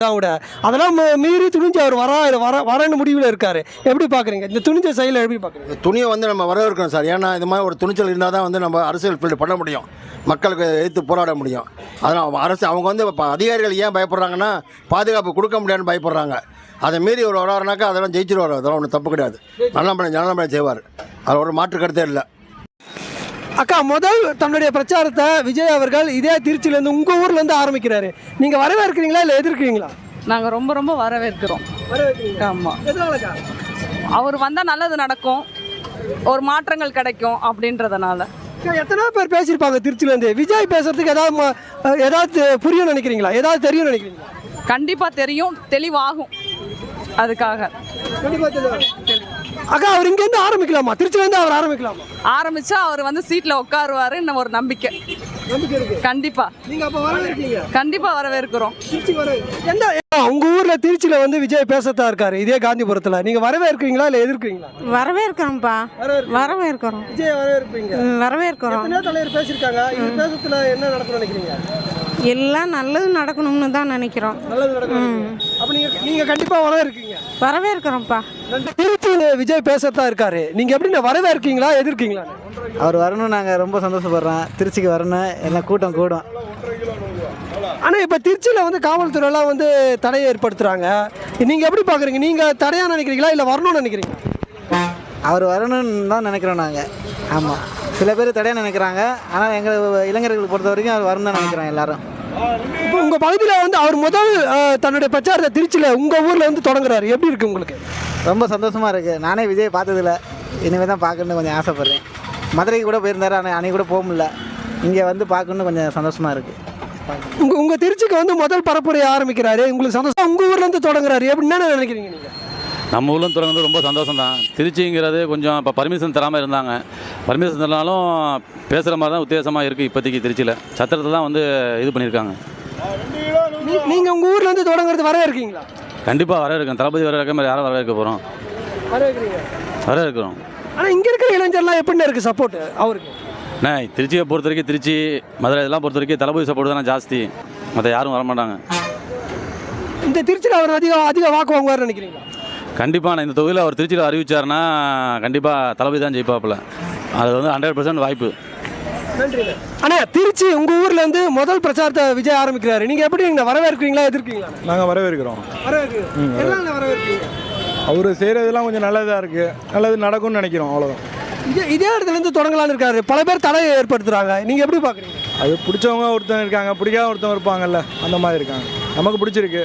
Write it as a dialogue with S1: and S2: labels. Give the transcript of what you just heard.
S1: விட அதெல்லாம் மீறி துணிஞ்சு அவர் வரன்னு முடிவில் இருக்காரு. எப்படி பார்க்குறீங்க இந்த துணிஞ்ச செயலை? எப்படி பார்க்குறீங்க?
S2: துணியை வந்து நம்ம வரவேற்கணும் சார். ஏன்னா இது மாதிரி ஒரு துணிச்சல் இருந்தால் தான் வந்து நம்ம அரசியல் ஃபீல்டு பண்ண முடியும், மக்களுக்கு எதிர்த்து போராட முடியும். அதனால் அரசு அவங்க வந்து இப்போ அதிகாரிகள் ஏன் பயப்படுறாங்கன்னா பாதுகாப்பு கொடுக்க முடியாதுன்னு பயப்படுறாங்க. அதை மீறி ஒரு வராருனாக்கா அதெல்லாம் ஜெயிச்சிருவார். அதெல்லாம் ஒன்றும் தப்பு கிடையாது. நல்ல செய்வார். அது ஒரு மாற்று கருத்தே இல்லை.
S1: அக்கா, முதல் தன்னுடைய பிரச்சாரத்தை விஜய் அவர்கள் இதே திருச்சியிலேருந்து உங்கள் ஊர்லேருந்து ஆரம்பிக்கிறாரு. நீங்கள் வரவேற்கிறீங்களா இல்லை எதிர்க்கிறீங்களா?
S3: நாங்கள் ரொம்ப ரொம்ப வரவேற்கிறோம். ஆமாம், அவர் வந்தால் நல்லது நடக்கும், ஒரு மாற்றங்கள் கிடைக்கும் அப்படின்றதுனால.
S1: எத்தனை பேர் பேசியிருப்பாங்க திருச்சியிலேருந்து? விஜய் பேசுறதுக்கு ஏதாவது புரியும் நினைக்கிறீங்களா? ஏதாவது தெரியும் நினைக்கிறீங்களா?
S3: கண்டிப்பாக தெரியும், தெளிவாகும். அதுக்காக
S1: அக்கா, அவர் இங்கேருந்து ஆரம்பிக்கலாமா? திருச்சியிலேருந்து அவர் ஆரம்பிக்கலாமா?
S3: ஆரம்பிச்சா அவர் வந்து சீட்டில் உட்காருவாரு. இன்னும் ஒரு நம்பிக்கை கண்டிப்பா.
S1: நீங்க அப்ப வரவேற்கீங்க?
S3: கண்டிப்பா வரவேற்கிறோம்.
S1: எந்த உங்க ஊர்ல திருச்சியில வந்து விஜய் பேசத்தா இருக்காரு, இதே காந்திபுரத்துல. நீங்க வரவேற்கிறீங்களா இல்ல எதிர்க்கிறீங்களா?
S4: வரவேற்கிறோம்ப்பா, வரவேற்கிறோம்.
S1: விஜய் வரவேற்பீங்க?
S4: வரவேற்கிறோம்.
S1: என்ன தலைவர் பேசியிருக்காங்க, இந்த பேசத்துல என்ன நடக்கும்னு நினைக்கிறீங்க?
S4: எல்லாம் நல்லது நடக்கணும்னு தான் நினைக்கிறோம்.
S1: நல்லது நடக்கும். அப்ப நீங்க கண்டிப்பா வரவேற்கீங்க?
S4: வரவேற்கிறோம்ப்பா.
S1: திருச்சியில விஜய் பேசத்தா இருக்காரு, நீங்க எப்படி வரவேற்கீங்களா எதிர்க்கீங்களா?
S5: அவர் வரணும், நாங்கள் ரொம்ப சந்தோஷப்படுறோம். திருச்சிக்கு வரணும், எல்லாம் கூட்டம் கூடும்.
S1: ஆனால் இப்போ திருச்சியில் வந்து காவல்துறையெல்லாம் வந்து தடையை ஏற்படுத்துகிறாங்க. நீங்கள் எப்படி பார்க்குறீங்க? நீங்கள் தடையாக நினைக்கிறீங்களா இல்லை வரணும்னு நினைக்கிறீங்க?
S5: அவர் வரணும்னு தான் நினைக்கிறோம் நாங்கள். ஆமாம், சில பேர் தடையாக நினைக்கிறாங்க. ஆனால் எங்கள் இளைஞர்கள் பொறுத்த வரைக்கும் அவர் வரணும் தான் நினைக்கிறோம் எல்லாரும்.
S1: இப்போ உங்கள் பகுதியில் வந்து அவர் முதல் தன்னுடைய பிரச்சாரத்தை திருச்சியில் உங்கள் ஊரில் வந்து தொடங்குறாரு. எப்படி இருக்குது உங்களுக்கு?
S5: ரொம்ப சந்தோஷமாக இருக்குது. நானே விஜய் பார்த்ததில்ல, இனிமேல் தான் பார்க்கணுன்னு கொஞ்சம் ஆசைப்பட்றேன். மதுரைக்கு கூட போயிருந்தாரு, ஆனால் அன்றைக்கி கூட போக முடியல. இங்கே வந்து பார்க்கணுன்னு கொஞ்சம் சந்தோஷமாக இருக்குது.
S1: உங்கள் திருச்சிக்கு வந்து முதல் பரப்புரையை ஆரம்பிக்கிறாரு, உங்களுக்கு சந்தோஷம். உங்கள் ஊர்லேருந்து தொடங்குறாரு, எப்படி என்ன நினைக்கிறீங்க நீங்கள்?
S6: நம்ம ஊரில் தொடங்குறது ரொம்ப சந்தோஷம் தான். திருச்சிங்கிறது கொஞ்சம் இப்போ பர்மிஷன் தராமல் இருந்தாங்க. பர்மிஷன் தரனாலும் பேசுகிற மாதிரி தான் உத்தேசமாக இருக்குது. இப்போதைக்கு திருச்சியில் சத்திரத்தில் தான் வந்து இது பண்ணியிருக்காங்க.
S1: நீங்கள் உங்கள் ஊர்லேருந்து தொடங்குறது வரவேற்கீங்களா?
S6: கண்டிப்பாக வரவேற்கிறோம். தளபதி வரவேற்க மாதிரி யாரும் வரவேற்க போகிறோம்? வரவேற்கிறோம்.
S1: ஆனால் இங்கே இருக்கிற இளைஞர்லாம் எப்படின்னு இருக்குது சப்போர்ட் அவருக்கு?
S6: திருச்சியை பொறுத்த வரைக்கும், திருச்சி மதுரை இதெல்லாம் பொறுத்த வரைக்கும் தளபதி சப்போர்ட் தானே ஜாஸ்தி. மற்ற யாரும் வரமாட்டாங்க.
S1: இந்த திருச்சியில் அவர் அதிக வாக்கு வாங்குவார்னு நினைக்கிறீங்களா?
S6: கண்டிப்பாக நான் இந்த தொகுதியில் அவர் திருச்சியில் அறிவிச்சாருன்னா கண்டிப்பாக தளபதி தான் ஜெயிப்பாப்பில். அது வந்து 100% வாய்ப்பு.
S1: நன்றி. ஆனால் திருச்சி உங்கள் ஊர்லேருந்து முதல் பிரச்சாரத்தை விஜய் ஆரம்பிக்கிறாரு, நீங்கள் எப்படி வரவேற்கிறீங்களா எதிர்க்கிறீங்களா?
S7: நாங்கள் வரவேற்கிறோம்.
S1: வரவேற்கிறீங்க.
S7: அவர் செய்கிறதெல்லாம் கொஞ்சம் நல்லதாக இருக்குது, நல்லது நடக்கும்னு நினைக்கிறோம், அவ்வளோதான்.
S1: இதே இடத்துலேருந்து தொடங்கலான்னு இருக்காரு. பல பேர் தடையை ஏற்படுத்துகிறாங்க, நீங்கள் எப்படி பார்க்குறீங்க?
S7: அது பிடிச்சவங்க ஒருத்தன் இருக்காங்க, பிடிக்காத ஒருத்தவங்க இருப்பாங்கல்ல, அந்த மாதிரி இருக்காங்க. நமக்கு பிடிச்சிருக்கு.